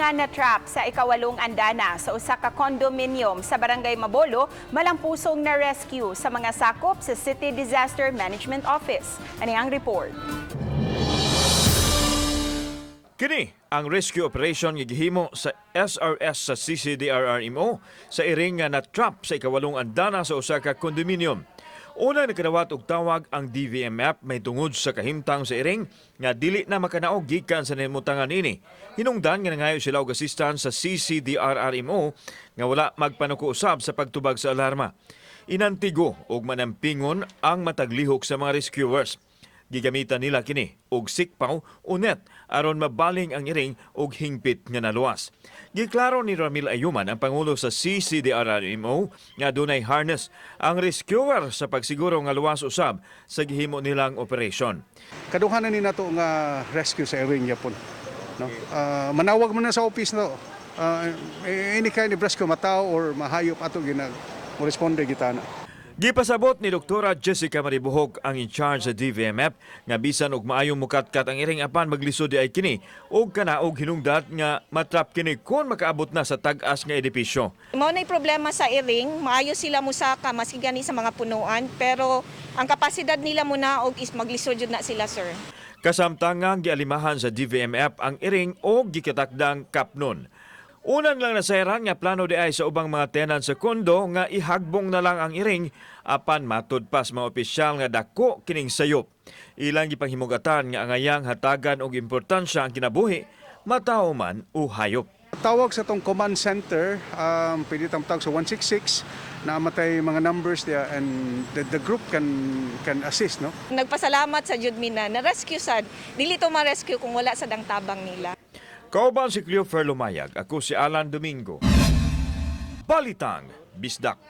nga na-trap sa ikawalong andana sa usa ka condominium sa Barangay Mabolo, malampusong na-rescue sa mga sakop sa City Disaster Management Office. Ani ang report. Kini ang rescue operation nga gihimo sa SRS sa CCDRRMO sa iring nga na-trap sa ikawalong andana sa usa ka condominium. Una nakadawat og tawag ang DVMF may tungod sa kahimtang sa iring nga dili na makanaog gikan sa nimutangan ini. Hinungdan nga nangayo sila og assistance sa CCDRRMO nga wala magpanukuusab sa pagtubag sa alarma. Inantigo og manampingon ang mataglihok sa mga rescuers. Gigamitan nila kini og sikpaw o net aron mabaling ang iring og hingpit nga naluwas. Giklaro ni Ramil Ayuman, ang pangulo sa CCDRRMO, nga dunay harness ang rescuer sa pagsiguro nga luwas usab sa gihimo nilang operasyon. Kaduhanan ni nato nga rescue sa iring yapon. No? Manawag man na sa office no. Any kind of rescue matao or mahayop ato ginag mo responde kita na. Gipasabot ni Dr. Jessica Maribuhok ang in-charge sa DVMF nga bisan og maayong mukatkat ang iring apan maglisod di ay kini og kanaog hinungdat nga matrap kini kon makaabot na sa tag-as nga edipisyo. Mao nay problema sa iring, maayo sila musaka maski gani sa mga punuan pero ang kapasidad nila muna og is maglisod jud na sila sir. Kasamtangang gialimahan sa DVMF ang iring og gikatakdang kapnon. Unang lang nasayran nga plano di ay sa ubang mga tenant sa kondo nga ihagbong na lang ang iring apan matud pas mga opisyal nga dako kining sayop. Ilang gipanghimugatan nga angayang hatagan og importansya ang kinabuhi, matao man o hayop. Tawag sa tong command center, pwede tawag sa 166 na matay mga numbers there and the group can assist no. Nagpasalamat sa jud mi na rescue sad. Dili to ma-rescue kung wala sa dangtabang nila. Kauban si Cleofer Lumayag, ako si Alan Domingo. Balitang Bisdak.